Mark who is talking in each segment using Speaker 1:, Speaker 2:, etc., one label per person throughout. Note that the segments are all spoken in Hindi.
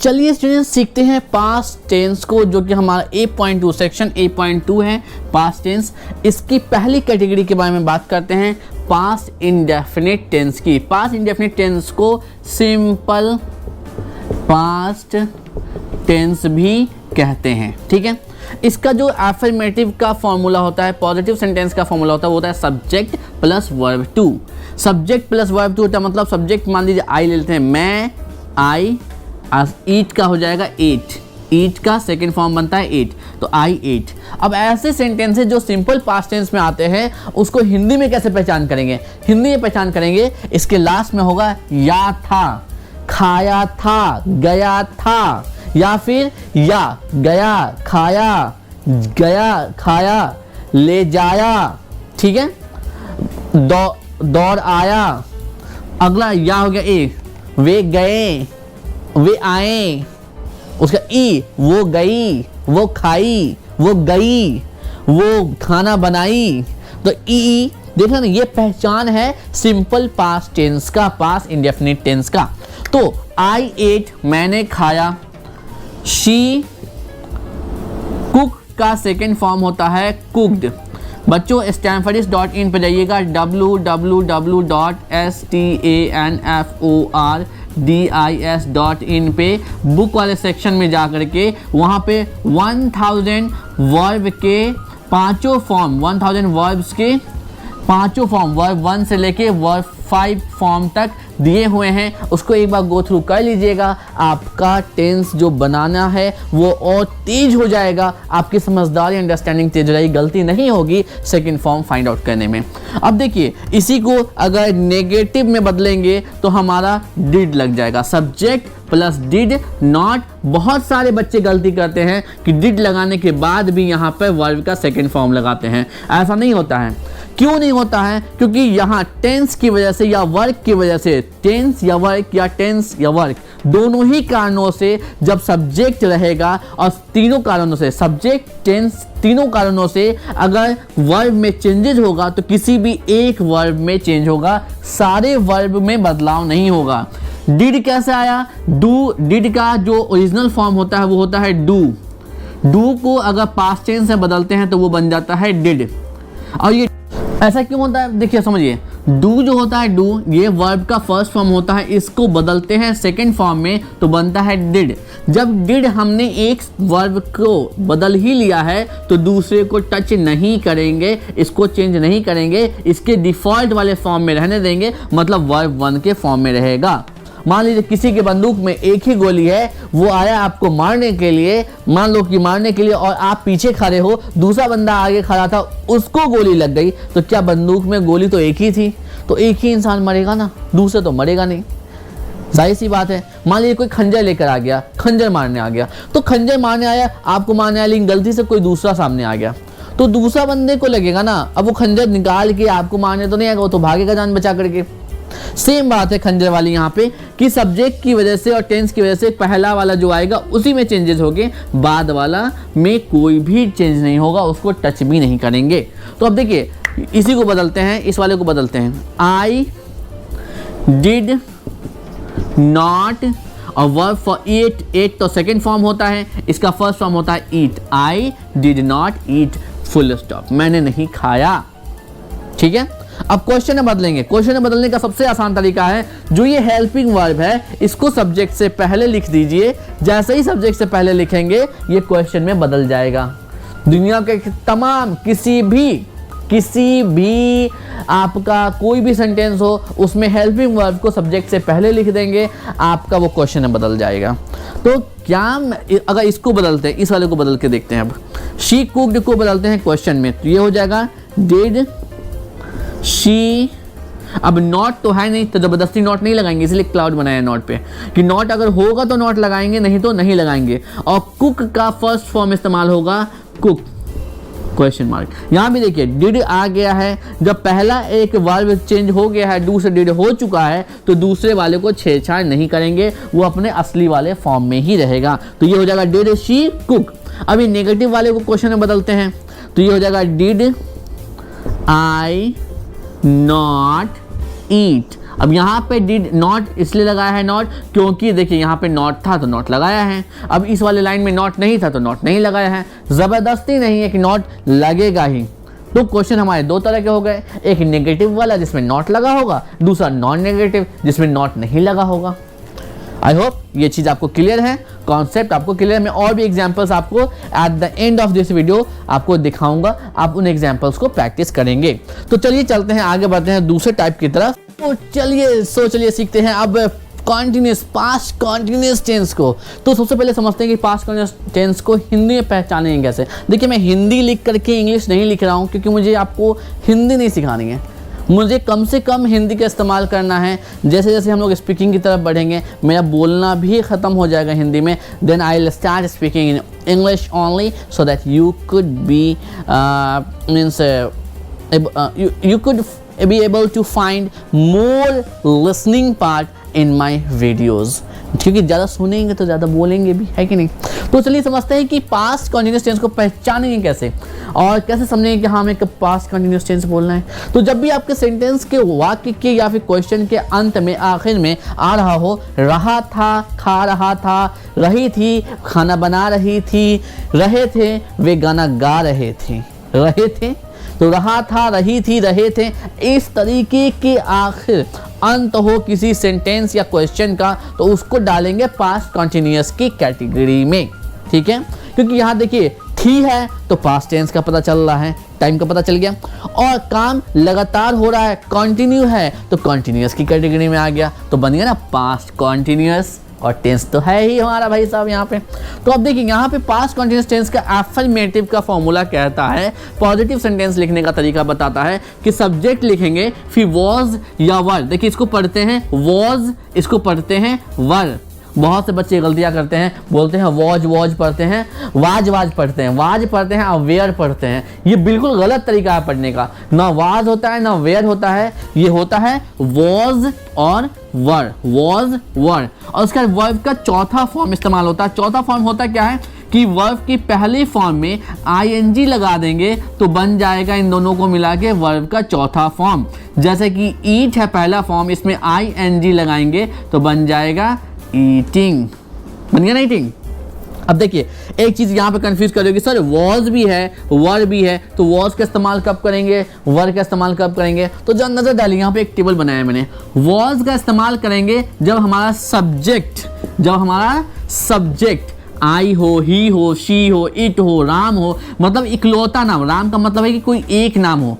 Speaker 1: चलिए स्टूडेंट्स सीखते हैं पास्ट टेंस को, जो कि हमारा 8.2 सेक्शन 8.2 है पास्ट टेंस। इसकी पहली कैटेगरी के बारे में बात करते हैं, पास्ट इंडेफिनिट टेंस की। पास्ट इंडेफिनिट टेंस को सिंपल पास्ट टेंस भी कहते हैं, ठीक है। इसका जो एफर्मेटिव का फॉर्मूला होता है, पॉजिटिव सेंटेंस का फॉर्मूला होता है, वो होता है subject plus verb two. Subject plus verb two होता है, मतलब सब्जेक्ट मान लीजिए आई ले लेते हैं, मैं, आई, ईट का हो जाएगा एट, ईट का सेकेंड फॉर्म बनता है एट, तो आई एट। अब ऐसे सेंटेंसेस जो सिंपल पास्ट टेंस में आते हैं उसको हिंदी में कैसे पहचान करेंगे? हिंदी में पहचान करेंगे, इसके लास्ट में होगा या था, खाया था, गया था, या फिर या, गया, खाया, गया, खाया, ले जाया, ठीक है, दौड़ आया। अगला या हो गया ए, वे गए, वे आए। उसका ई, वो गई, वो खाई, वो गई, वो खाना बनाई। तो ई देखना ना, ये पहचान है सिंपल पास्ट टेंस का, पास्ट इंडेफिनिट टेंस का। तो आई एट, मैंने खाया, शी कुक का सेकेंड फॉर्म होता है कुक्ड। बच्चों stanfordist.in पे जाइएगा, www.stanfordis.in पे बुक वाले सेक्शन में जा करके वहाँ पे 1000 वर्ब के पांचों फॉर्म, 1000 वर्ब्स के पांचों फॉर्म, वर्ब 1 से लेके वर्ब 5 फॉर्म तक दिए हुए हैं। उसको एक बार गो थ्रू कर लीजिएगा, आपका टेंस जो बनाना है वो और तेज हो जाएगा, आपकी समझदारी अंडरस्टैंडिंग तेज हो जाएगी, गलती नहीं होगी सेकंड फॉर्म फाइंड आउट करने में। अब देखिए, इसी को अगर नेगेटिव में बदलेंगे तो हमारा डिड लग जाएगा, सब्जेक्ट प्लस डिड नॉट। बहुत सारे बच्चे गलती करते हैं कि डिड लगाने के बाद भी यहाँ पर वर्ब का सेकेंड फॉर्म लगाते हैं, ऐसा नहीं होता है। क्यों नहीं होता है? क्योंकि यहाँ टेंस की वजह से या वर्क की वजह से, टेंस या वर्क या टेंस या वर्क दोनों ही कारणों से जब सब्जेक्ट रहेगा, और तीनों कारणों से, सब्जेक्ट टेंस तीनों कारणों से अगर वर्ब में चेंजेस होगा तो किसी भी एक वर्ब में चेंज होगा, सारे वर्ब में बदलाव नहीं होगा। डिड कैसे आया? डू, डिड का जो ओरिजिनल फॉर्म होता है वो होता है डू। डू को अगर पास्ट टेंस से बदलते हैं तो वो बन जाता है डिड। और ये ऐसा क्यों होता है? देखिए समझिए, डू जो होता है, डू ये वर्ब का फर्स्ट फॉर्म होता है, इसको बदलते हैं सेकंड फॉर्म में तो बनता है डिड। जब डिड हमने एक वर्ब को बदल ही लिया है तो दूसरे को टच नहीं करेंगे, इसको चेंज नहीं करेंगे, इसके डिफॉल्ट वाले फॉर्म में रहने देंगे, मतलब वर्ब 1 के फॉर्म में रहेगा। मान लीजिए किसी के बंदूक में एक ही गोली है, वो आया आपको मारने के लिए, मान लो कि मारने के लिए, और आप पीछे खड़े हो, दूसरा बंदा आगे खड़ा था, उसको गोली लग गई, तो क्या बंदूक में गोली तो एक ही थी, तो एक ही इंसान मरेगा ना, दूसरे तो मरेगा नहीं, जाहिर सी बात है। मान लीजिए कोई खंजर लेकर आ गया, खंजर मारने आ गया, तो खंजर मारने आया, आपको मारने आया, लेकिन गलती से कोई दूसरा सामने आ गया, तो दूसरा बंदे को लगेगा ना, अब वो खंजर निकाल के आपको मारने तो नहीं आएगा, वो तो भागेगा जान बचा करके। सेम बात है खंजर वाली यहाँ पे, कि सब्जेक्ट की वजह से और टेंस की वजह से पहला वाला जो आएगा उसी में चेंजेस होंगे, बाद वाला में कोई भी चेंज नहीं होगा, उसको टच भी नहीं करेंगे। तो अब देखिए, इसी को बदलते हैं, इस वाले को बदलते हैं, आई डिड नॉट, और वर्ब फॉर ईट, एट तो सेकेंड फॉर्म होता है, इसका फर्स्ट फॉर्म होता है eat, I did not eat, full stop, मैंने नहीं खाया, ठीक है। अब क्वेश्चन में बदलेंगे। क्वेश्चन में बदलने का सबसे आसान तरीका है, जो ये हेल्पिंग वर्ब है इसको सब्जेक्ट से पहले लिख दीजिए, जैसे ही सब्जेक्ट से पहले लिखेंगे ये क्वेश्चन में बदल जाएगा। दुनिया के तमाम किसी भी आपका कोई भी सेंटेंस हो, उसमें हेल्पिंग वर्ब को सब्जेक्ट से पहले लिख देंगे, आपका वो क्वेश्चन में बदल जाएगा। तो क्या अगर इसको बदलते हैं, इस वाले को बदल के देखते हैं, अब शी कुक्ड को बदलते हैं क्वेश्चन में, तो ये हो जाएगा डिड शी। अब नॉट तो है नहीं, तो जबरदस्ती नॉट नहीं लगाएंगे, इसलिए क्लाउड बनाया नॉट पे, कि नॉट अगर होगा तो नॉट लगाएंगे, नहीं तो नहीं लगाएंगे। और कुक का फर्स्ट फॉर्म इस्तेमाल होगा कुक, क्वेश्चन मार्क। यहाँ भी देखिए डिड आ गया है, जब पहला एक वर्ब चेंज हो गया है, डू से डिड हो चुका है, तो दूसरे वाले को छेड़छाड़ नहीं करेंगे, वो अपने असली वाले फॉर्म में ही रहेगा। तो ये हो जाएगा डिड शी कुक। अभी नेगेटिव वाले को क्वेश्चन में बदलते हैं, तो ये हो जाएगा डिड आई नॉट ईट। अब यहाँ पे डिड नॉट इसलिए लगाया है नॉट, क्योंकि देखिए यहाँ पे नॉट था तो नॉट लगाया है। अब इस वाले लाइन में नॉट नहीं था तो नॉट नहीं लगाया है। ज़बरदस्ती नहीं है कि नॉट लगेगा ही। तो क्वेश्चन हमारे दो तरह के हो गए, एक नेगेटिव वाला जिसमें नॉट लगा होगा, दूसरा नॉन नेगेटिव जिसमें नॉट नहीं लगा होगा। आई होप ये चीज़ आपको क्लियर है, कॉन्सेप्ट आपको क्लियर है। मैं और भी एग्जांपल्स आपको at the end of this video आपको दिखाऊंगा, आप उन एग्जांपल्स को प्रैक्टिस करेंगे। तो चलिए चलते हैं आगे, बढ़ते हैं दूसरे टाइप की तरफ। तो चलिए सीखते हैं अब कॉन्टिन्यूस पास्ट कॉन्टिन्यूस टेंस को। तो सबसे पहले समझते हैं कि पास्ट कॉन्टिन्यूस टेंस को हिंदी में पहचानेंगे कैसे। देखिए मैं हिंदी लिख करके इंग्लिश नहीं लिख रहा हूँ, क्योंकि मुझे आपको हिंदी नहीं सिखानी है, मुझे कम से कम हिंदी का इस्तेमाल करना है। जैसे जैसे हम लोग स्पीकिंग की तरफ बढ़ेंगे मेरा बोलना भी ख़त्म हो जाएगा हिंदी में, then I will start speaking in English only, so that you could be means you could be able to find more listening part in my videos, क्योंकि ज़्यादा सुनेंगे तो ज़्यादा बोलेंगे भी, है कि नहीं। तो चलिए समझते हैं कि पास्ट कॉन्टिन्यूस टेंस को पहचानेंगे कैसे और कैसे समझेंगे कि हाँ हमें कब पास्ट कॉन्टिन्यूस टेंस बोलना है। तो जब भी आपके सेंटेंस के वाक्य के या फिर क्वेश्चन के अंत में आखिर में आ रहा हो, रहा था, खा रहा था, रही थी, खाना बना रही थी, रहे थे, वे गाना गा रहे थे, रहे थे तो रहा था, रही थी, रहे थे, इस तरीके के आखिर अंत हो किसी सेंटेंस या क्वेश्चन का, तो उसको डालेंगे पास्ट कॉन्टिन्यूअस की कैटेगरी में, ठीक है। क्योंकि यहाँ देखिए थी है तो पास्ट टेंस का पता चल रहा है, टाइम का पता चल गया, और काम लगातार हो रहा है, कंटिन्यू है तो कंटिन्यूअस की कैटेगरी में आ गया, तो बन गया ना पास्ट कॉन्टिन्यूअस, और टेंस तो है ही हमारा भाई साहब यहाँ पे। तो अब देखिए यहाँ पे पास्ट कॉन्टिन्यूअस टेंस का एफर्मेटिव का फॉर्मूला कहता है, पॉजिटिव सेंटेंस लिखने का तरीका बताता है कि सब्जेक्ट लिखेंगे फिर वॉज या वर। देखिए इसको पढ़ते हैं वॉज, इसको पढ़ते हैं वर। बहुत से बच्चे गलतियाँ करते हैं, बोलते हैं वॉज पढ़ते हैं, वाज पढ़ते हैं, वाज पढ़ते हैं और वेयर पढ़ते हैं। ये बिल्कुल गलत तरीका है पढ़ने का, ना वाज होता है ना वेयर होता है, ये होता है वॉज और वर, वॉज वर। और उसका वर्ब का चौथा फॉर्म इस्तेमाल होता है। चौथा फॉर्म होता क्या है कि वर्ब की पहले फॉर्म में ing लगा देंगे तो बन जाएगा इन दोनों को मिला के वर्ब का चौथा फॉर्म। जैसे कि ईट है पहला फॉर्म, इसमें ing लगाएंगे तो बन जाएगा ईटिंग, बन गया ना ईटिंग। अब देखिए एक चीज़ यहाँ पे कंफ्यूज करोगे, सर वॉज भी है वर भी है, तो वॉज का इस्तेमाल कब करेंगे, वर का इस्तेमाल कब करेंगे। तो जब नज़र डालिए यहाँ पे एक टेबल बनाया है मैंने, वॉज का इस्तेमाल करेंगे जब हमारा सब्जेक्ट आई हो, ही हो, शी हो, इट हो, राम हो, मतलब इकलौता नाम। राम का मतलब है कि कोई एक नाम हो,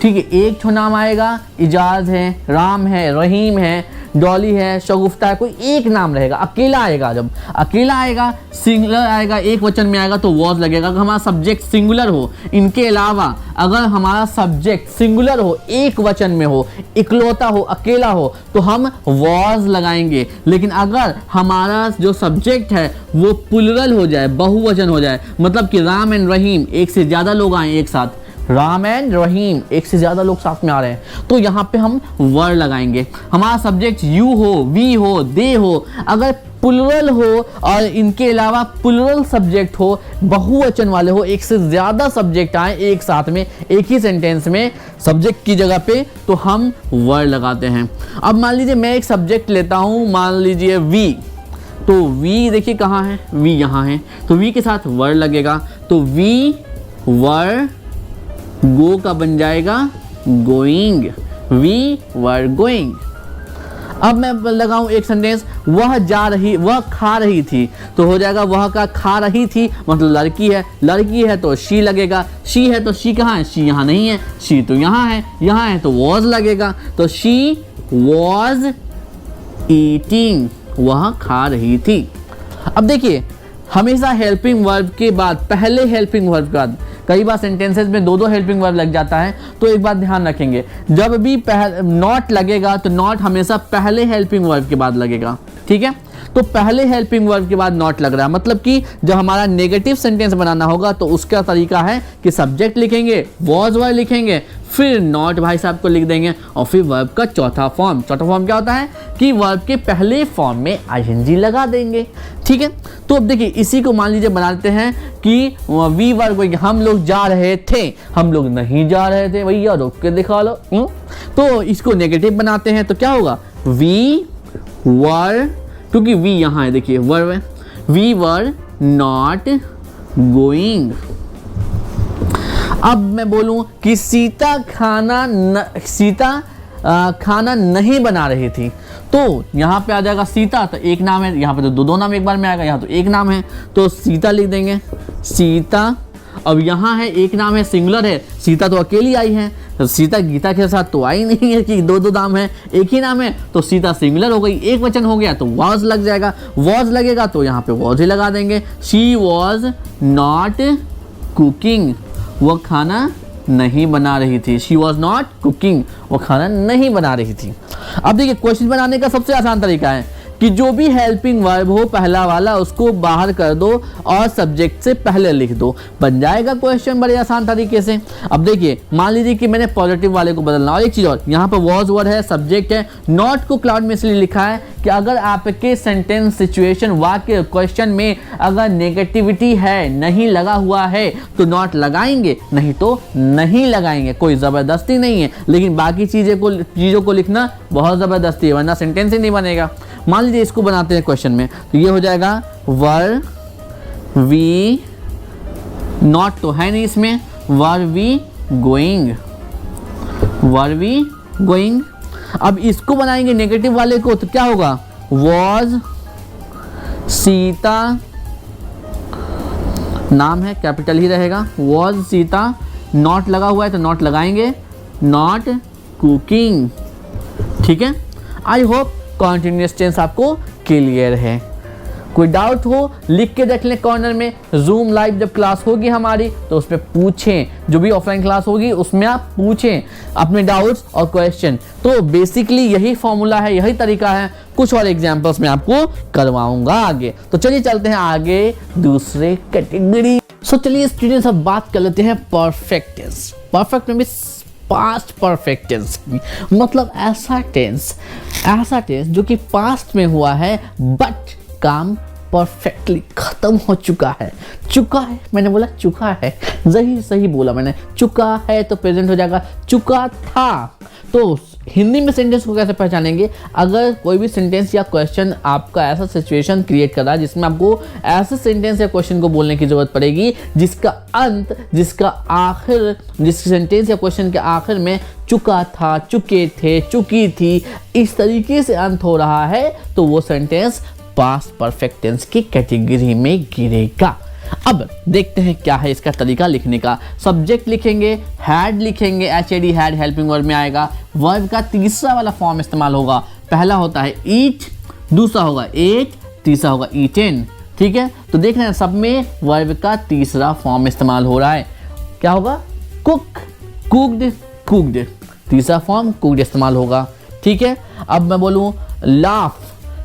Speaker 1: ठीक है, एक ठो नाम आएगा, इजाज है, राम है, रहीम है, डॉली है, शगुफ्ता है, कोई एक नाम रहेगा, अकेला आएगा। जब अकेला आएगा, सिंगुलर आएगा, एक वचन में आएगा तो वॉज लगेगा। अगर हमारा सब्जेक्ट सिंगुलर हो, इनके अलावा अगर हमारा सब्जेक्ट सिंगुलर हो, एक वचन में हो, इकलौता हो, अकेला हो, तो हम वॉज लगाएंगे। लेकिन अगर हमारा जो सब्जेक्ट है वो प्लुरल हो जाए, बहुवचन हो जाए, मतलब कि राम एंड रहीम, एक से ज़्यादा लोग आए एक साथ, राम एंड रहीम, एक से ज़्यादा लोग साथ में आ रहे हैं, तो यहाँ पे हम वर लगाएंगे। हमारा सब्जेक्ट यू हो, वी हो, दे हो, अगर प्लुरल हो और इनके अलावा प्लुरल सब्जेक्ट हो, बहुवचन वाले हो, एक से ज़्यादा सब्जेक्ट आए एक साथ में एक ही सेंटेंस में सब्जेक्ट की जगह पे, तो हम वर लगाते हैं। अब मान लीजिए मैं एक सब्जेक्ट लेता हूँ, मान लीजिए वी, तो वी देखिए कहाँ है, वी यहाँ है, तो वी के साथ वर लगेगा, तो वी वर गो का बन जाएगा गोइंग, वी वर गोइंग। अब मैं लगाऊं एक सेंटेंस, वह जा रही, वह खा रही थी, तो हो जाएगा वह का खा रही थी, मतलब लड़की है, लड़की है तो शी लगेगा, शी है तो शी कहाँ है, शी यहाँ नहीं है, शी तो यहाँ है तो वॉज लगेगा, तो शी वॉज ईटिंग, वह खा रही थी। अब देखिए हमेशा हेल्पिंग वर्ब के बाद, पहले हेल्पिंग वर्ब के बाद, कई बार सेंटेंसेस में दो हेल्पिंग वर्ब लग जाता है, तो एक बात ध्यान रखेंगे, जब भी नॉट लगेगा तो नॉट हमेशा पहले हेल्पिंग वर्ब के बाद लगेगा, ठीक है। तो पहले हेल्पिंग वर्ब के बाद नॉट लग रहा है, मतलब कि जब हमारा नेगेटिव सेंटेंस बनाना होगा तो उसका तरीका है कि सब्जेक्ट लिखेंगे, वॉज वर लिखेंगे, फिर नॉट भाई साहब को लिख देंगे और फिर वर्ब का चौथा फॉर्म क्या होता है कि वर्ब के पहले फॉर्म में आईएनजी लगा देंगे। ठीक है, तो अब देखिए इसी को मान लीजिए बना देते हैं कि वी वर गोइंग, हम लोग जा रहे थे, हम लोग नहीं जा रहे थे, भैया रोक के दिखा लो। तो इसको नेगेटिव बनाते हैं तो क्या होगा, वी वर, क्योंकि वी यहाँ है देखिए वर्ब है, वी वर नॉट गोइंग। अब मैं बोलूं कि सीता खाना नहीं बना रही थी, तो यहाँ पे आ जाएगा सीता, तो एक नाम है, यहाँ पे तो दो नाम एक बार में आएगा, यहाँ तो एक नाम है तो सीता लिख देंगे, सीता। अब यहाँ है एक नाम है, सिंगुलर है, सीता तो अकेली आई है, तो सीता गीता के साथ तो आई नहीं है कि दो नाम है, एक ही नाम है, तो सीता सिंगुलर हो गई, एक वचन हो गया तो वॉज लग जाएगा, वॉज लगेगा तो यहाँ पे वॉज ही लगा देंगे। शी वॉज नॉट कुकिंग, वो खाना नहीं बना रही थी, शी वॉज नॉट कुकिंग, वो खाना नहीं बना रही थी। अब देखिए क्वेश्चन बनाने का सबसे आसान तरीका है कि जो भी हेल्पिंग वर्ब हो पहला वाला उसको बाहर कर दो और सब्जेक्ट से पहले लिख दो, बन जाएगा क्वेश्चन बड़े आसान तरीके से। अब देखिए मान लीजिए कि मैंने पॉजिटिव वाले को बदलना, और एक चीज़ और, यहाँ पर वॉज वर्ड है, सब्जेक्ट है, नॉट को क्लाउड में इसलिए लिखा है कि अगर आपके सेंटेंस, सिचुएशन, वाक्य, क्वेश्चन में अगर नेगेटिविटी है, नहीं लगा हुआ है तो नॉट लगाएंगे, नहीं तो नहीं लगाएंगे, कोई ज़बरदस्ती नहीं है, लेकिन बाकी चीज़ों को लिखना बहुत ज़बरदस्ती है, वरना सेंटेंस ही नहीं बनेगा। मान लीजिए इसको बनाते हैं क्वेश्चन में, तो ये हो जाएगा वर वी नॉट, तो है नहीं इसमें, were we going, were we going. अब इसको बनाएंगे नेगेटिव वाले को तो क्या होगा, वॉज सीता, नाम है कैपिटल ही रहेगा, वॉज सीता, नॉट लगा हुआ है तो नॉट लगाएंगे, नॉट कुकिंग। ठीक है, आई होप कॉन्टिन्यूअस टेंस आपको क्लियर है। कोई डाउट हो लिख के रख लें कॉर्नर में, जूम लाइव जब क्लास होगी हमारी तो उसमें पूछें, जो भी ऑफलाइन क्लास होगी उसमें आप पूछें अपने डाउट्स और क्वेश्चन। तो बेसिकली यही फॉर्मूला है, यही तरीका है, कुछ और एग्जांपल्स में आपको करवाऊंगा आगे। तो चलिए चलते हैं आगे दूसरे कैटेगरी। सो चलिए स्टूडेंट्स अब बात कर लेते हैं परफेक्ट टेंस। परफेक्ट में भी पास्ट परफेक्ट टेंस, मतलब ऐसा टेंस जो कि पास्ट में हुआ है बट काम परफेक्टली खत्म हो चुका है। मैंने बोला चुका है, सही बोला मैंने, चुका है तो प्रेजेंट हो जाएगा, चुका था। तो हिंदी में सेंटेंस को कैसे पहचानेंगे, अगर कोई भी सेंटेंस या क्वेश्चन आपका ऐसा सिचुएशन क्रिएट कर रहा है जिसमें आपको ऐसे सेंटेंस या क्वेश्चन को बोलने की जरूरत पड़ेगी जिसका अंत, जिसका आखिर, जिस सेंटेंस या क्वेश्चन के आखिर में चुका था, चुके थे, चुकी थी, इस तरीके से अंत हो रहा है, तो वो सेंटेंस पास्ट परफेक्ट टेंस की कैटेगरी में गिरेगा। अब देखते हैं क्या है इसका तरीका लिखने का। सब्जेक्ट लिखेंगे, हैड लिखेंगे, HAD हैड हेल्पिंग वर्ब में आएगा। वर्ब का तीसरा वाला फॉर्म इस्तेमाल होगा, पहला होता है ईट, दूसरा होगा एट, तीसरा होगा ईटेन। ठीक है, तो देख रहे हैं सब में वर्ब का तीसरा फॉर्म इस्तेमाल हो रहा है। क्या होगा, कुक, कुक्ड, कुक्ड, तीसरा फॉर्म कुक्ड इस्तेमाल होगा। ठीक है, अब मैं बोलूँ लाफ,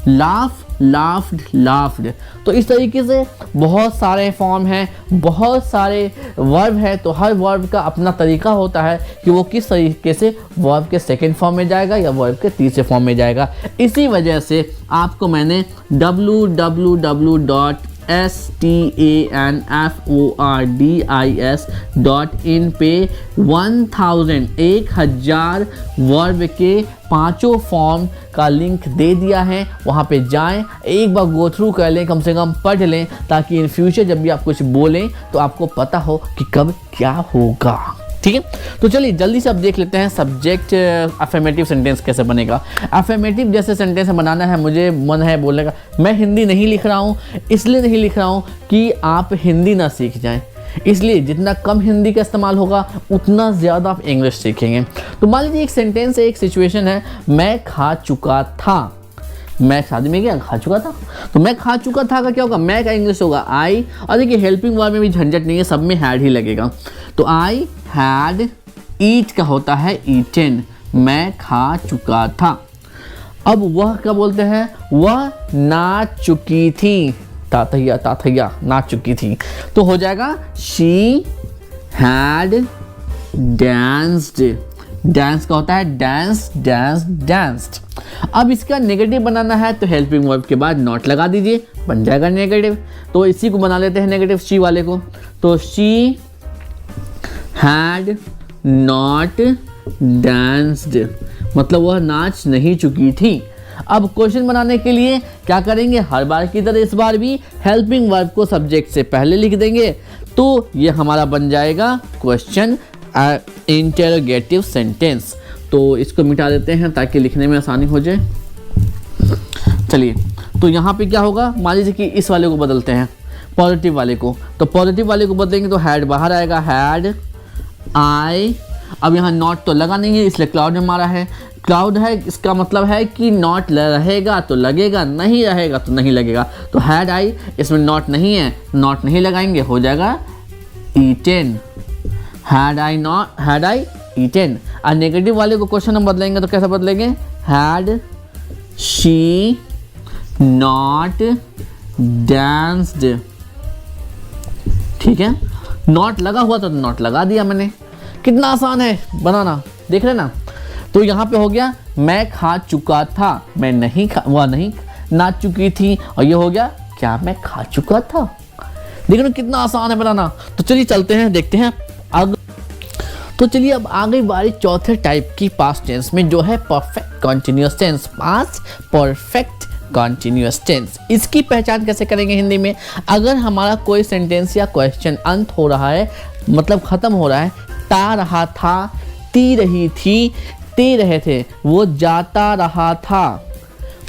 Speaker 1: लाफ, लाफ्ड, लाफ्ड। तो इस तरीके से बहुत सारे फॉर्म हैं, बहुत सारे वर्ब है, तो हर वर्ब का अपना तरीका होता है कि वो किस तरीके से वर्ब के सेकंड फॉर्म में जाएगा या वर्ब के तीसरे फॉर्म में जाएगा। इसी वजह से आपको मैंने www.stanfordis.in पे 1000 वर्ब के पांचों फॉर्म का लिंक दे दिया है। वहाँ पे जाएं, एक बार गो थ्रू कर लें, कम से कम पढ़ लें, ताकि इन फ्यूचर जब भी आप कुछ बोलें तो आपको पता हो कि कब क्या होगा। ठीक है, तो चलिए जल्दी से अब देख लेते हैं सब्जेक्ट अफर्मेटिव सेंटेंस कैसे बनेगा। अफर्मेटिव जैसे सेंटेंस बनाना है, मुझे मन है बोलने का। मैं हिंदी नहीं लिख रहा हूँ, इसलिए नहीं लिख रहा हूँ कि आप हिंदी ना सीख जाएं, इसलिए जितना कम हिंदी का इस्तेमाल होगा उतना ज़्यादा आप इंग्लिश सीखेंगे। तो मान लीजिए एक सेंटेंस है, एक सिचुएशन है, मैं खा चुका था। मैं शादी में गया, खा चुका था, तो मैं खा चुका था का क्या होगा, मैं का इंग्लिश होगा आई। और देखिए हेल्पिंग वर्ब में भी झंझट नहीं है, सब में हैड ही लगेगा। तो आई हैड, ईट का होता है ईटेन, मैं खा चुका था। अब वह क्या बोलते हैं, वह नाच चुकी थी, ताथैया नाच चुकी थी, तो हो जाएगा शी हैड danced। डांस का होता है डांस डांस डांस्ड। अब इसका नेगेटिव बनाना है तो हेल्पिंग वर्ब के बाद नॉट लगा दीजिए, बन जाएगा नेगेटिव। तो इसी को बना लेते हैं नेगेटिव, शी वाले को। तो शी हैड नॉट डांस्ड, मतलब वह नाच नहीं चुकी थी। अब क्वेश्चन बनाने के लिए क्या करेंगे, हर बार की तरह इस बार भी हेल्पिंग वर्ब को सब्जेक्ट से पहले लिख देंगे, तो ये हमारा बन जाएगा क्वेश्चन इंटरोगेटिव सेंटेंस। तो इसको मिटा देते हैं ताकि लिखने में आसानी हो जाए। चलिए, तो यहाँ पे क्या होगा, मान लीजिए कि इस वाले को बदलते हैं, पॉजिटिव वाले को। तो पॉजिटिव वाले को बदलेंगे तो हैड बाहर आएगा, हैड आई। अब यहाँ नॉट तो लगा नहीं है इसलिए क्लाउड में मारा है। क्लाउड है, इसका मतलब है कि नॉट रहेगा तो लगेगा, नहीं रहेगा तो नहीं लगेगा। तो हैड आई, इसमें नॉट नहीं है, नॉट नहीं लगाएंगे, हो जाएगा ईटेन। Had I eaten. और नेगेटिव वाले को क्वेश्चन हम बदलेंगे तो कैसे बदलेंगे, हैड शी नॉट डांस्ड। ठीक है, नॉट लगा हुआ तो नॉट लगा दिया मैंने। कितना आसान है बनाना, देख रहे ना। तो यहाँ पे हो गया मैं खा चुका था, मैं नहीं खा, वह नहीं नाच चुकी थी, और ये हो गया क्या मैं खा चुका था। देखो ना कितना आसान है बनाना। तो चलिए चलते हैं, देखते हैं आगे। तो चलिए अब आ गई बारी चौथे टाइप की पास्ट टेंस में, जो है perfect continuous tense. Past perfect continuous tense, इसकी पहचान कैसे करेंगे हिंदी में। अगर हमारा कोई सेंटेंस या क्वेश्चन अंत हो रहा है, मतलब खत्म हो रहा है, ता रहा था, ती रही थी, ते रहे थे, वो जाता रहा था,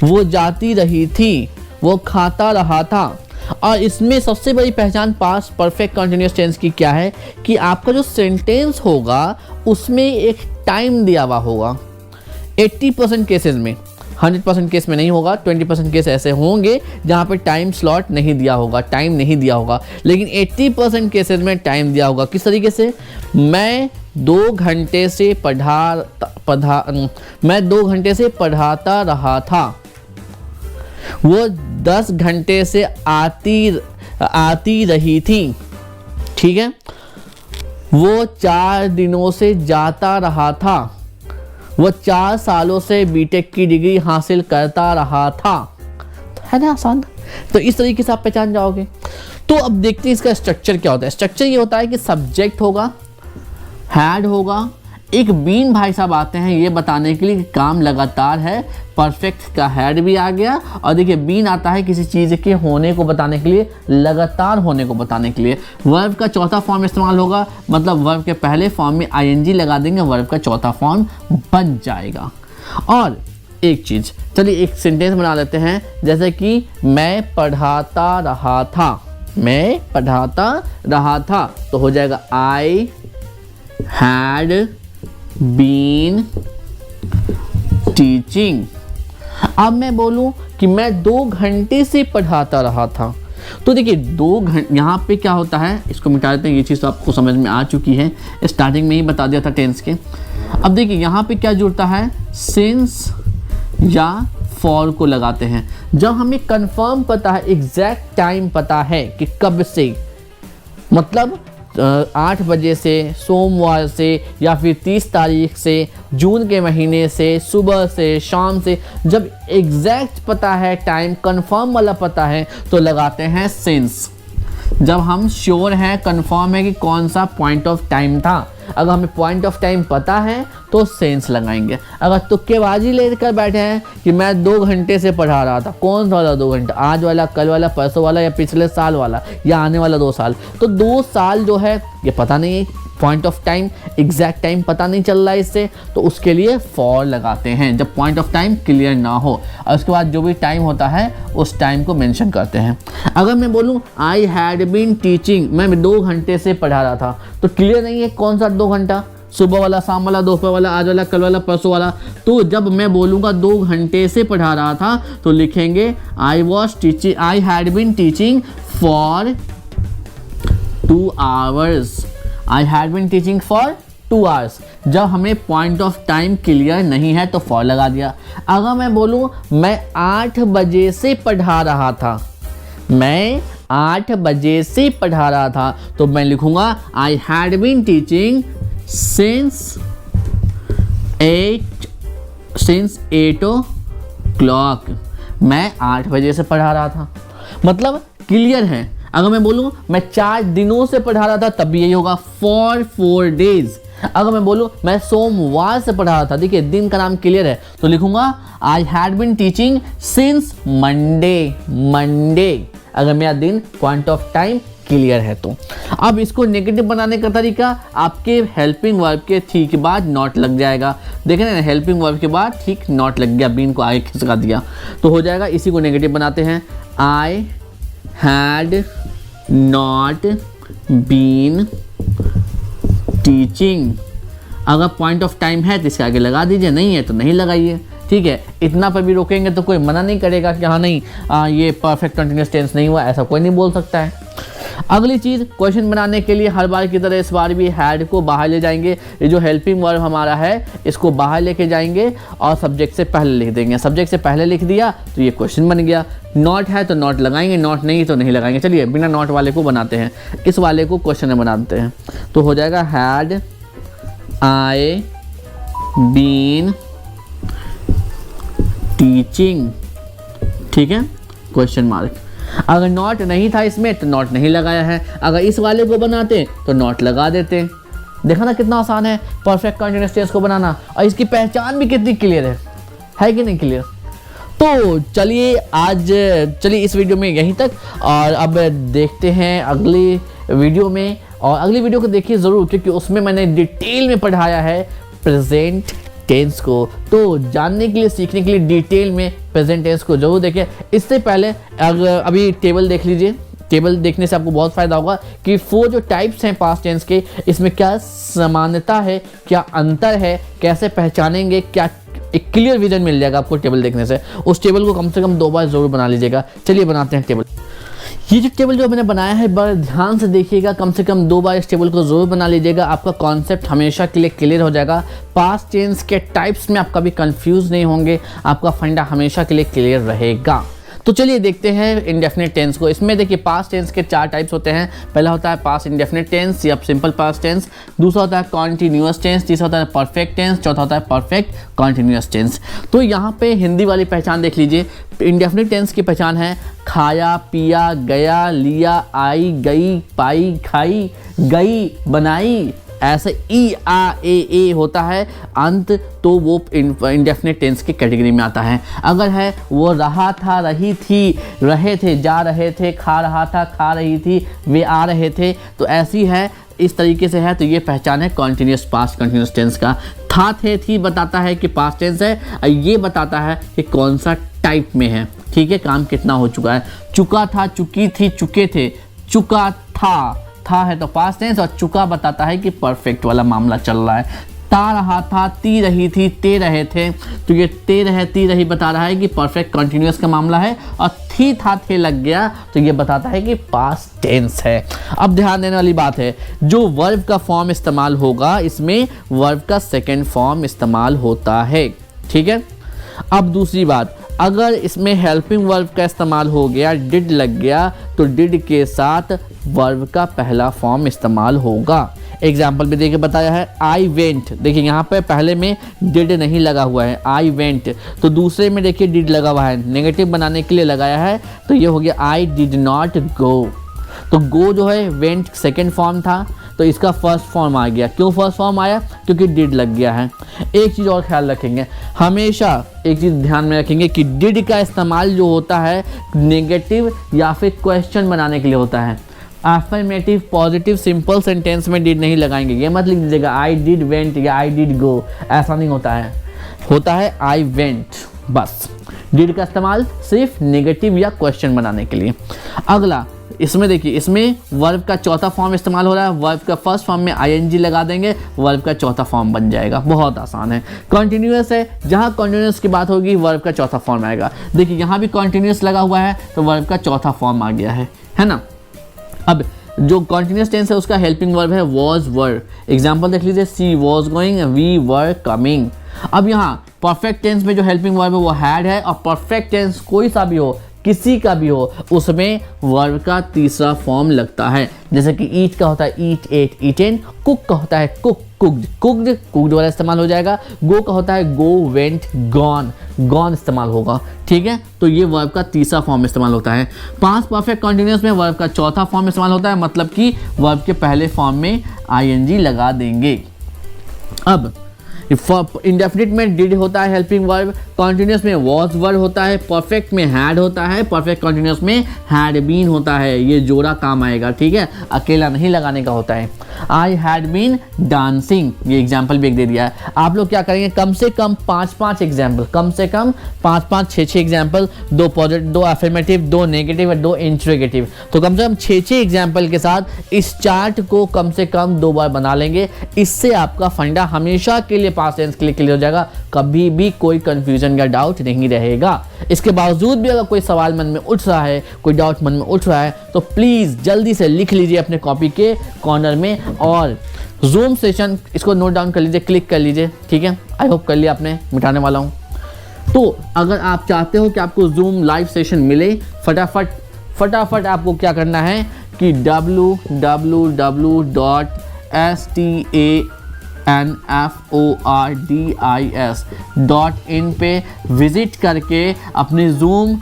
Speaker 1: वो जाती रही थी, वो खाता रहा था। और इसमें सबसे बड़ी पहचान पास्ट परफेक्ट कंटिन्यूअस टेंस की क्या है कि आपका जो सेंटेंस होगा उसमें एक टाइम दिया हुआ होगा। 80% केसेस में, 100% केस में नहीं होगा, 20% केस ऐसे होंगे जहाँ पे टाइम स्लॉट नहीं दिया होगा, टाइम नहीं दिया होगा। लेकिन 80% केसेस में टाइम दिया होगा। किस तरीके से, मैं 2 घंटे से पढ़ाता रहा था, वो 10 घंटे से आती रही थी। ठीक है, वो 4 दिनों से जाता रहा था, वो 4 सालों से बीटेक की डिग्री हासिल करता रहा था। है ना आसान। तो इस तरीके से आप पहचान जाओगे। तो अब देखते हैं इसका स्ट्रक्चर क्या होता है। स्ट्रक्चर ये होता है कि सब्जेक्ट होगा, हैड होगा, एक बीन भाई साहब आते हैं ये बताने के लिए कि काम लगातार है, परफेक्ट का हैड भी आ गया, और देखिए बीन आता है किसी चीज़ के होने को बताने के लिए, लगातार होने को बताने के लिए। वर्ब का चौथा फॉर्म इस्तेमाल होगा, मतलब वर्ब के पहले फॉर्म में आईएनजी लगा देंगे, वर्ब का चौथा फॉर्म बन जाएगा। और एक चीज़, चलिए एक सेंटेंस बना लेते हैं, जैसे कि मैं पढ़ाता रहा था, मैं पढ़ाता रहा था, तो हो जाएगा आई हैड बीन टीचिंग। अब मैं बोलूं कि मैं 2 घंटे से पढ़ाता रहा था, तो देखिए 2 घंटे यहाँ पे क्या होता है, इसको मिटा देते हैं। ये चीज़ तो आपको समझ में आ चुकी है, स्टार्टिंग में ही बता दिया था टेंस के। अब देखिए यहाँ पे क्या जुड़ता है, सिंस या फॉर को लगाते हैं। जब हमें कंफर्म पता है, एग्जैक्ट टाइम पता है कि कब से, मतलब 8 बजे से, सोमवार से, या फिर 30 तारीख से, जून के महीने से, सुबह से, शाम से, जब एग्जैक्ट पता है, टाइम कंफर्म वाला पता है, तो लगाते हैं सिंस। जब हम श्योर हैं, कंफर्म है कि कौन सा पॉइंट ऑफ टाइम था, अगर हमें पॉइंट ऑफ टाइम पता है तो सेंस लगाएंगे। अगर तुक्केबाजी लेकर बैठे हैं कि मैं 2 घंटे से पढ़ा रहा था, कौन सा वाला 2 घंटा, आज वाला, कल वाला, परसों वाला, या पिछले साल वाला, या आने वाला 2 साल, तो 2 साल जो है ये पता नहीं है, point of time, exact time पता नहीं चल रहा है इससे, तो उसके लिए फॉर लगाते हैं जब पॉइंट ऑफ टाइम क्लियर ना हो। और उसके बाद जो भी टाइम होता है उस टाइम को मेंशन करते हैं। अगर मैं बोलूँ आई हैड बीन टीचिंग, मैं 2 घंटे से पढ़ा रहा था, तो क्लियर नहीं है कौन सा 2 घंटा, सुबह वाला, शाम वाला, दोपहर वाला, आज वाला, कल वाला, परसों वाला। तो जब मैं बोलूँगा 2 घंटे से पढ़ा रहा था, तो लिखेंगे I had been teaching for 2 hours। I had been teaching for 2 hours। जब हमें पॉइंट ऑफ टाइम क्लियर नहीं है तो फॉर लगा दिया। अगर मैं बोलूँ मैं 8 बजे से पढ़ा रहा था, मैं 8 बजे से पढ़ा रहा था, तो मैं लिखूंगा I had been teaching since 8 o'clock, मैं 8 बजे से पढ़ा रहा था, मतलब क्लियर है। अगर मैं बोलूँ मैं 4 दिनों से पढ़ा रहा था, तब भी यही होगा फॉर 4 days। अगर मैं बोलूँ मैं सोमवार से पढ़ा रहा था, देखिए दिन का नाम क्लियर है, तो लिखूंगा I had been teaching since Monday, अगर मेरा दिन पॉइंट ऑफ टाइम क्लियर है तो। अब इसको नेगेटिव बनाने का तरीका, आपके हेल्पिंग वर्ब के ठीक के बाद नॉट लग जाएगा। देखें ना, हेल्पिंग वर्ब के बाद ठीक नॉट लग गया, बीन को आगे खिसका दिया, तो हो जाएगा। इसी को नेगेटिव बनाते हैं, I had not been teaching. अगर पॉइंट ऑफ टाइम है तो इसके आगे लगा दीजिए, नहीं है तो नहीं लगाइए, ठीक है। इतना पर भी रोकेंगे तो कोई मना नहीं करेगा कि हाँ नहीं ये परफेक्ट कंटिन्यूअस टेंस नहीं हुआ, ऐसा कोई नहीं बोल सकता है। अगली चीज़, क्वेश्चन बनाने के लिए हर बार की तरह इस बार भी हैड को बाहर ले जाएंगे। ये जो हेल्पिंग वर्ब हमारा है इसको बाहर लेके जाएंगे और सब्जेक्ट से पहले लिख देंगे। सब्जेक्ट से पहले लिख दिया तो ये क्वेश्चन बन गया। नॉट है तो नॉट लगाएंगे, नॉट नहीं तो नहीं लगाएंगे। चलिए बिना नॉट वाले को बनाते हैं, इस वाले को क्वेश्चन में बनाते हैं, तो हो जाएगा हैड आई बीन टीचिंग, ठीक है, क्वेश्चन मार्क। अगर नॉट नहीं था इसमें तो नॉट नहीं लगाया है, अगर इस वाले को बनाते तो नॉट लगा देते। देखा ना कितना आसान है परफेक्ट कंटीन्यूअस टेंस को बनाना, और इसकी पहचान भी कितनी क्लियर है कि नहीं क्लियर। तो चलिए इस वीडियो में यहीं तक, और अब देखते हैं अगली वीडियो में। और अगली वीडियो को देखिए ज़रूर, क्योंकि उसमें मैंने डिटेल में पढ़ाया है प्रेजेंट टेंस को। तो जानने के लिए, सीखने के लिए डिटेल में प्रेजेंट टेंस को जरूर देखें। इससे पहले अभी टेबल देख लीजिए, टेबल देखने से आपको बहुत फ़ायदा होगा कि 4 जो टाइप्स हैं पास्ट टेंस के, इसमें क्या समानता है, क्या अंतर है, कैसे पहचानेंगे, क्या एक क्लियर विजन मिल जाएगा आपको टेबल देखने से। उस टेबल को कम से कम 2 बार ज़रूर बना लीजिएगा। चलिए बनाते हैं टेबल। ये जो टेबल जो मैंने बनाया है बड़ा ध्यान से देखिएगा, कम से कम 2 बार इस टेबल को ज़रूर बना लीजिएगा, आपका कॉन्सेप्ट हमेशा के लिए क्लियर हो जाएगा। पास्ट टेंस के टाइप्स में आप कभी कंफ्यूज नहीं होंगे, आपका फंडा हमेशा के लिए क्लियर रहेगा। तो चलिए देखते हैं इंडेफिनिट टेंस को। इसमें देखिए पास्ट टेंस के 4 टाइप्स होते हैं। पहला होता है पास्ट इंडेफिनिट टेंस या सिंपल पास्ट टेंस, दूसरा होता है कॉन्टिन्यूअस टेंस, तीसरा होता है परफेक्ट टेंस, चौथा होता है परफेक्ट कॉन्टिन्यूअस टेंस। तो यहाँ पे हिंदी वाली पहचान देख लीजिए। इंडेफिनिट टेंस की पहचान है खाया, पिया, गया, लिया, आई, गई, पाई, खाई, गई, बनाई, ऐसे ई आ ए होता है अंत, तो वो इंडेफिनिट टेंस की कैटेगरी में आता है। अगर है वो रहा था, रही थी, रहे थे, जा रहे थे, खा रहा था, खा रही थी, वे आ रहे थे, तो ऐसी है, इस तरीके से है, तो ये पहचान है कॉन्टिन्यूस पास्ट कंटिन्यूस टेंस का। था, थे, थी बताता है कि पास्ट टेंस है, ये बताता है कि कौन सा टाइप में है, ठीक है, काम कितना हो चुका है। चुका था, चुकी थी, चुके थे, चुका था है तो पास्ट टेंस, और चुका बताता है कि परफेक्ट वाला मामला चल रहा है। ता रहा था, ती रही थी, ते रहे थे, तो ये ते रहे, ती रही बता रहा है कि परफेक्ट कंटिन्यूअस का मामला है, और थी था, थे लग गया तो ये बताता है कि पास्ट टेंस है। अब ध्यान देने वाली बात है, जो वर्ब का फॉर्म इस्तेमाल होगा इसमें वर्ब का सेकेंड फॉर्म इस्तेमाल होता है, ठीक है। अब दूसरी बात, अगर इसमें हेल्पिंग वर्ब का इस्तेमाल हो गया, डिड लग गया, तो डिड के साथ वर्ब का पहला फॉर्म इस्तेमाल होगा। एग्जाम्पल भी देखिए बताया है, आई वेंट, देखिए यहाँ पे पहले में डिड नहीं लगा हुआ है, आई वेंट, तो दूसरे में देखिए डिड लगा हुआ है, नेगेटिव बनाने के लिए लगाया है, तो ये हो गया आई डिड नॉट गो। तो गो जो है वेंट सेकेंड फॉर्म था, तो इसका फर्स्ट फॉर्म आ गया। क्यों फर्स्ट फॉर्म आया? क्योंकि डिड लग गया है। एक चीज़ और ख्याल रखेंगे, हमेशा एक चीज़ ध्यान में रखेंगे कि डिड का इस्तेमाल जो होता है नेगेटिव या फिर क्वेश्चन बनाने के लिए होता है। अफर्मेटिव, पॉजिटिव, सिंपल सेंटेंस में डिड नहीं लगाएंगे। ये मत लिख दीजिएगा आई डिड वेंट या आई डिड गो, ऐसा नहीं होता है, होता है आई वेंट, बस। डिड का इस्तेमाल सिर्फ नेगेटिव या क्वेश्चन बनाने के लिए। अगला, इसमें देखिए, इसमें वर्ब का चौथा फॉर्म इस्तेमाल हो रहा है। वर्ब का फर्स्ट फॉर्म में आईएनजी लगा देंगे, वर्ब का चौथा फॉर्म बन जाएगा। बहुत आसान है। कॉन्टिन्यूअस है, जहाँ कॉन्टिन्यूअस की बात होगी वर्ब का चौथा फॉर्म आएगा। देखिए यहाँ भी कॉन्टिन्यूअस लगा हुआ है, तो वर्ब का चौथा फॉर्म आ गया है ना। अब जो कॉन्टिन्यूअस टेंस है उसका हेल्पिंग वर्ब है वॉज, वर। एग्जाम्पल देख लीजिए, she was going, we were coming. अब यहाँ परफेक्ट टेंस में जो हेल्पिंग वर्ब है वो हैड है, और परफेक्ट टेंस कोई सा भी हो, किसी का भी हो, उसमें वर्ब का तीसरा फॉर्म लगता है। जैसे कि ईट का होता है ईट, एट, ईटेन। कुक का होता है कुक, कुक्ड वाला इस्तेमाल हो जाएगा। गो का होता है गो, वेंट, गॉन इस्तेमाल होगा, ठीक है। तो ये वर्ब का तीसरा फॉर्म इस्तेमाल होता है। पास्ट परफेक्ट कंटिन्यूअस में वर्ब का चौथा फॉर्म इस्तेमाल होता है, मतलब कि वर्ब के पहले फॉर्म में आईएनजी लगा देंगे। अब इंडेफिनिट में डिड होता है हेल्पिंग वर्ब, कॉन्टिन्यूस में वॉज वर्ब होता है, परफेक्ट में हैड होता है, परफेक्ट कॉन्टिन्यूस में हैड बीन होता है। ये जोड़ा काम आएगा, ठीक है, अकेला नहीं लगाने का होता है। आई हैड बीन डांसिंग, ये एग्जाम्पल भी एक दे दिया है। आप लोग क्या करेंगे, कम से कम 5-5 एग्जाम्पल, कम से कम 5-5, 6-6 एग्जाम्पल, 2 पॉजिटिव, 2 अफर्मेटिव, 2 नेगेटिव और 2 इंट्रोगेटिव। तो कम से कम 6-6 एग्जाम्पल के साथ इस चार्ट को कम से कम 2 बार बना लेंगे। इससे आपका फंडा हमेशा के लिए पास्ट टेंस के लिए क्लियर हो जाएगा, कभी भी कोई कंफ्यूजन या डाउट नहीं रहेगा। इसके बावजूद भी अगर कोई सवाल मन में उठ रहा है, कोई डाउट मन में उठ रहा है, तो प्लीज़ जल्दी से लिख लीजिए अपने कॉपी के कॉर्नर में और जूम सेशन इसको नोट डाउन कर लीजिए, क्लिक कर लीजिए, ठीक है। आई होप कर लिया आपने, मिटाने वाला हूँ। तो अगर आप चाहते हो कि आपको जूम लाइव सेशन मिले, फटाफट आपको क्या करना है कि www.stanfordis.in पे विजिट करके अपनी जूम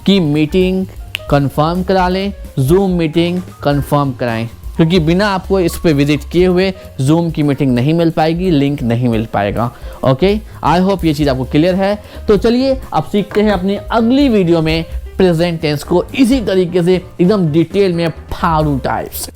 Speaker 1: की मीटिंग कंफर्म करा लें, जूम मीटिंग कंफर्म कराएं, क्योंकि बिना आपको इस पे विजिट किए हुए जूम की मीटिंग नहीं मिल पाएगी, लिंक नहीं मिल पाएगा। ओके, आई होप ये चीज़ आपको क्लियर है। तो चलिए अब सीखते हैं अपनी अगली वीडियो में प्रेजेंट टेंस को इसी तरीके से एकदम डिटेल में फाड़ू टाइप्स।